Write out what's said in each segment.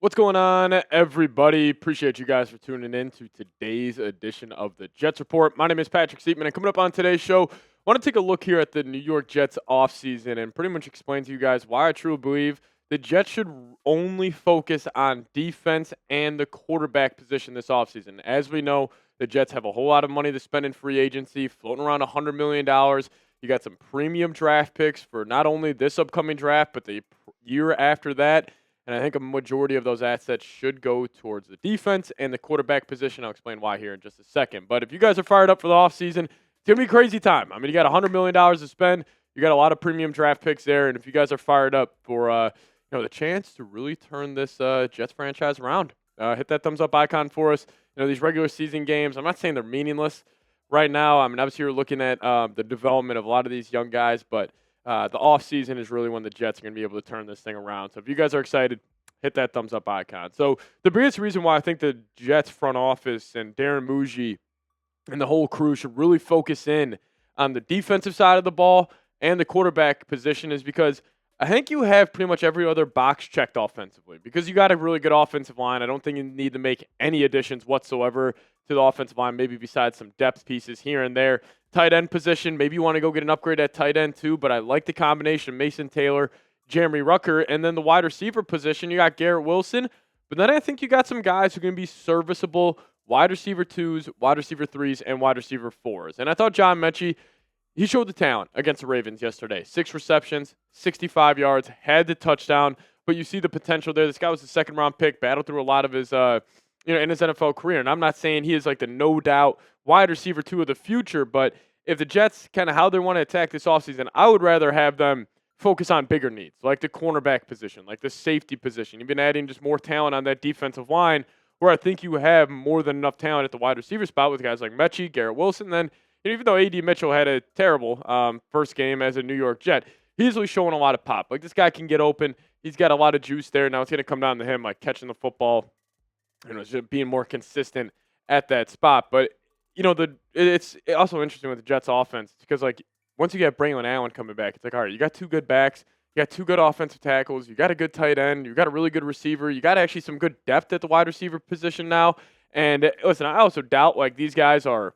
What's going on, everybody? Appreciate you guys for tuning in to today's edition of the Jets Report. My name is Patrick Seatman, and coming up on today's show, I want to take a look here at the New York Jets offseason and pretty much explain to you guys why I truly believe the Jets should only focus on defense and the quarterback position this offseason. As we know, the Jets have a whole lot of money to spend in free agency, floating around $100 million. You got some premium draft picks for not only this upcoming draft, but the year after that. And I think a majority of those assets should go towards the defense and the quarterback position. I'll explain why here in just a second. But if you guys are fired up for the offseason, it's going to be a crazy time. I mean, you got $100 million to spend. You got a lot of premium draft picks there. And if you guys are fired up for the chance to really turn this Jets franchise around, hit that thumbs up icon for us. These regular season games, I'm not saying they're meaningless right now. I mean, obviously, you're looking at the development of a lot of these young guys, but the offseason is really when the Jets are going to be able to turn this thing around. So if you guys are excited, hit that thumbs up icon. So the biggest reason why I think the Jets front office and Darren Muji and the whole crew should really focus in on the defensive side of the ball and the quarterback position is because I think you have pretty much every other box checked offensively because you got a really good offensive line. I don't think you need to make any additions whatsoever to the offensive line, maybe besides some depth pieces here and there. Tight end position, maybe you want to go get an upgrade at tight end too, but I like the combination of Mason Taylor, Jeremy Rucker, and then the wide receiver position, you got Garrett Wilson, but then I think you got some guys who are going to be serviceable wide receiver 2s, wide receiver 3s, and wide receiver 4s. And I thought John Mechie, he showed the talent against the Ravens yesterday. 6 receptions, 65 yards, had the touchdown, but you see the potential there. This guy was a second-round pick, battled through a lot of his in his NFL career. And I'm not saying he is like the no-doubt wide receiver 2 of the future, but if the Jets kind of how they want to attack this offseason, I would rather have them focus on bigger needs, like the cornerback position, like the safety position. You've been adding just more talent on that defensive line where I think you have more than enough talent at the wide receiver spot with guys like Mechie, Garrett Wilson. Then, even though A.D. Mitchell had a terrible first game as a New York Jet, he's really showing a lot of pop. Like, this guy can get open. He's got a lot of juice there. Now it's going to come down to him, like, catching the football, just being more consistent at that spot. But, it's also interesting with the Jets offense because, like, once you get Braylon Allen coming back, it's like, all right, you got 2 good backs, you got 2 good offensive tackles, you got a good tight end, you got a really good receiver, you got actually some good depth at the wide receiver position now. And listen, I also doubt like these guys are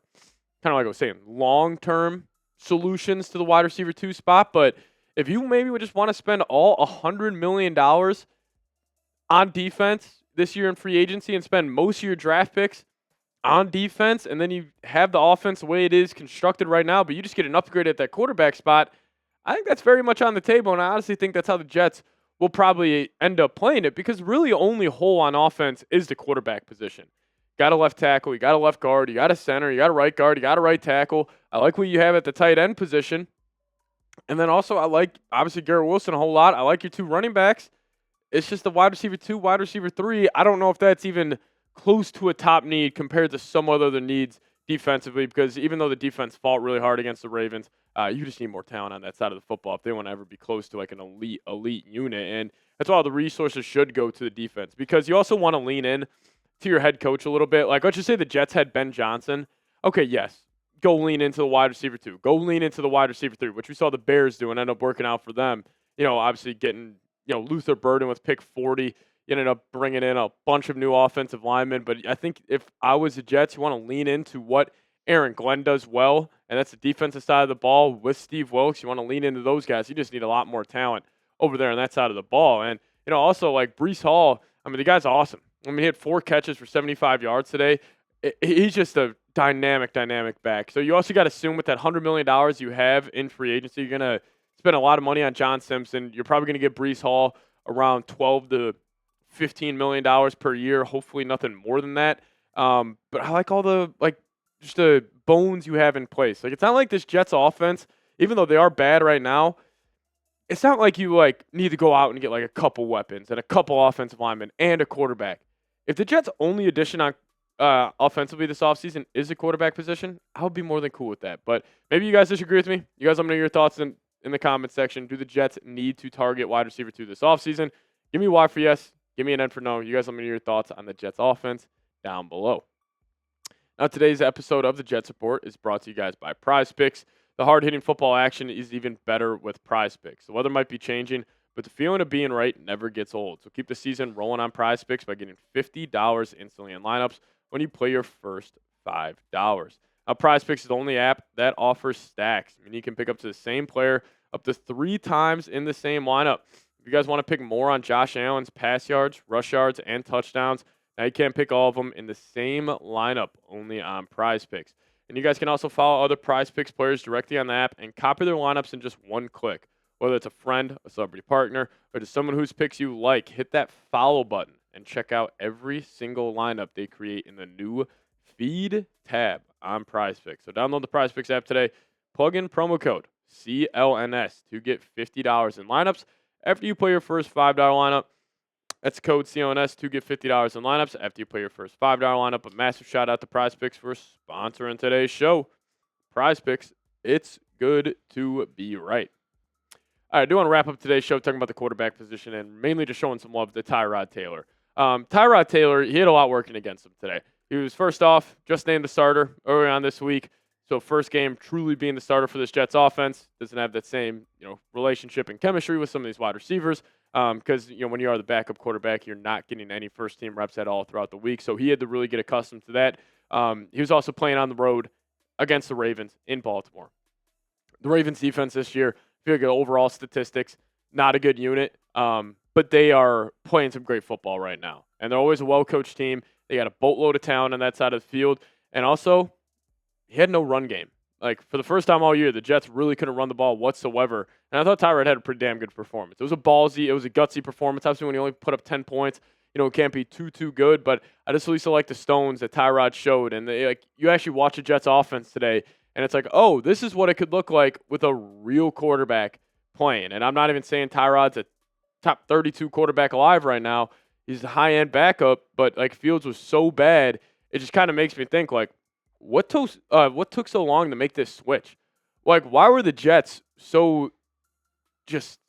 kind of like I was saying, long-term solutions to the wide receiver 2 spot. But if you maybe would just want to spend all $100 million on defense this year in free agency and spend most of your draft picks on defense, and then you have the offense the way it is constructed right now, but you just get an upgrade at that quarterback spot, I think that's very much on the table, and I honestly think that's how the Jets will probably end up playing it because really only hole on offense is the quarterback position. Got a left tackle, you got a left guard, you got a center, you got a right guard, you got a right tackle. I like what you have at the tight end position. And then also I like, obviously, Garrett Wilson a whole lot. I like your 2 running backs. It's just the wide receiver 2, wide receiver 3. I don't know if that's even close to a top need compared to some other needs defensively because even though the defense fought really hard against the Ravens, you just need more talent on that side of the football if they want to ever be close to like an elite unit. And that's why all the resources should go to the defense because you also want to lean in to your head coach a little bit. Like, let's just say the Jets had Ben Johnson. Okay, yes, go lean into the wide receiver 2. Go lean into the wide receiver 3, which we saw the Bears do and end up working out for them. Obviously getting, Luther Burden with pick 40. You ended up bringing in a bunch of new offensive linemen. But I think if I was the Jets, you want to lean into what Aaron Glenn does well, and that's the defensive side of the ball with Steve Wilks. You want to lean into those guys. You just need a lot more talent over there on that side of the ball. And, also like Breece Hall, I mean, the guy's awesome. I mean, he had 4 catches for 75 yards today. He's just a dynamic back. So you also got to assume with that $100 million you have in free agency, you're going to spend a lot of money on John Simpson. You're probably going to get Breece Hall around $12 to $15 million per year. Hopefully nothing more than that. But I like all the, just the bones you have in place. Like, it's not like this Jets offense, even though they are bad right now, it's not like you, need to go out and get, a couple weapons and a couple offensive linemen and a quarterback. If the Jets' only addition on offensively this offseason is the quarterback position, I would be more than cool with that. But maybe you guys disagree with me. You guys let me know your thoughts in the comment section. Do the Jets need to target wide receiver 2 this offseason? Give me a Y for yes. Give me an N for no. You guys let me know your thoughts on the Jets offense down below. Now, today's episode of the Jets Report is brought to you guys by PrizePicks. The hard-hitting football action is even better with PrizePicks. The weather might be changing, but the feeling of being right never gets old. So keep the season rolling on PrizePicks by getting $50 instantly in lineups when you play your first $5. Now, PrizePicks is the only app that offers stacks. I mean, you can pick up to the same player up to 3 times in the same lineup. If you guys want to pick more on Josh Allen's pass yards, rush yards, and touchdowns, now you can't pick all of them in the same lineup, only on PrizePicks. And you guys can also follow other PrizePicks players directly on the app and copy their lineups in just one click. Whether it's a friend, a celebrity partner, or just someone whose picks you like, hit that follow button and check out every single lineup they create in the new feed tab on PrizePicks. So download the PrizePicks app today, plug in promo code CLNS to get $50 in lineups after you play your first $5 lineup. That's code CLNS to get $50 in lineups after you play your first $5 lineup. A massive shout out to PrizePicks for sponsoring today's show. PrizePicks, it's good to be right. All right, I do want to wrap up today's show talking about the quarterback position and mainly just showing some love to Tyrod Taylor. Tyrod Taylor, he had a lot working against him today. He was, first off, just named the starter early on this week. So first game truly being the starter for this Jets offense. Doesn't have that same relationship and chemistry with some of these wide receivers because when you are the backup quarterback, you're not getting any first team reps at all throughout the week. So he had to really get accustomed to that. He was also playing on the road against the Ravens in Baltimore. The Ravens defense this year, if you look at overall statistics, not a good unit, but they are playing some great football right now. And they're always a well-coached team. They got a boatload of talent on that side of the field. And also, he had no run game. Like, for the first time all year, the Jets really couldn't run the ball whatsoever. And I thought Tyrod had a pretty damn good performance. It was a ballsy, it was a gutsy performance. Obviously, when he only put up 10 points, it can't be too good. But I just at least like the stones that Tyrod showed. And you actually watch the Jets offense today, and it's like, oh, this is what it could look like with a real quarterback playing. And I'm not even saying Tyrod's a top 32 quarterback alive right now. He's a high-end backup, but Fields was so bad, it just kind of makes me think what took so long to make this switch? Why were the Jets so just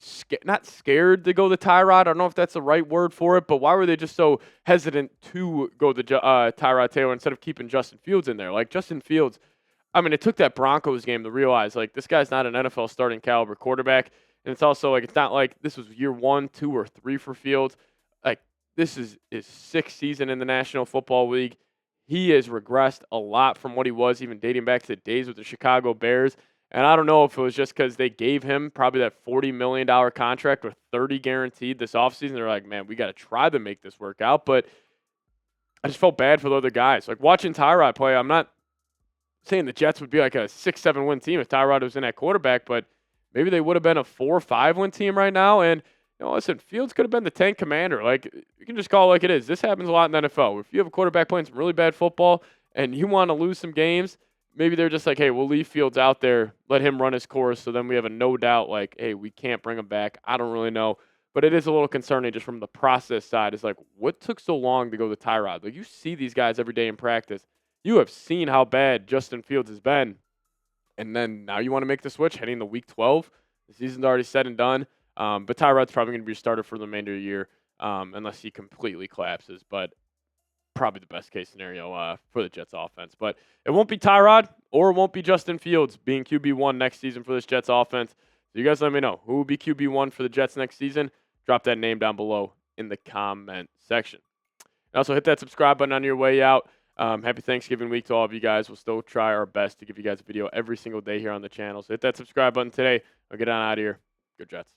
not scared to go to Tyrod? I don't know if that's the right word for it, but why were they just so hesitant to go to Tyrod Taylor instead of keeping Justin Fields in there? Justin Fields, I mean, it took that Broncos game to realize this guy's not an NFL starting caliber quarterback, and it's also it's not like this was year 1, 2, or 3 for Fields. This is his 6th season in the National Football League. He has regressed a lot from what he was, even dating back to the days with the Chicago Bears. And I don't know if it was just because they gave him probably that $40 million contract with $30 guaranteed this offseason. They're like, man, we got to try to make this work out. But I just felt bad for the other guys. Watching Tyrod play, I'm not saying the Jets would be a 6-7 win team if Tyrod was in at quarterback, but maybe they would have been a 4-5 win team right now. And listen, Fields could have been the tank commander. You can just call it like it is. This happens a lot in the NFL. If you have a quarterback playing some really bad football and you want to lose some games, maybe they're just hey, we'll leave Fields out there, let him run his course, so then we have a no doubt hey, we can't bring him back. I don't really know. But it is a little concerning just from the process side. It's what took so long to go to Tyrod? You see these guys every day in practice. You have seen how bad Justin Fields has been. And then now you want to make the switch heading to Week 12. The season's already said and done. But Tyrod's probably going to be a starter for the remainder of the year unless he completely collapses. But probably the best case scenario for the Jets offense. But it won't be Tyrod or it won't be Justin Fields being QB1 next season for this Jets offense. So you guys let me know who will be QB1 for the Jets next season. Drop that name down below in the comment section. And also hit that subscribe button on your way out. Happy Thanksgiving week to all of you guys. We'll still try our best to give you guys a video every single day here on the channel. So hit that subscribe button today. I'll get on out of here. Go Jets.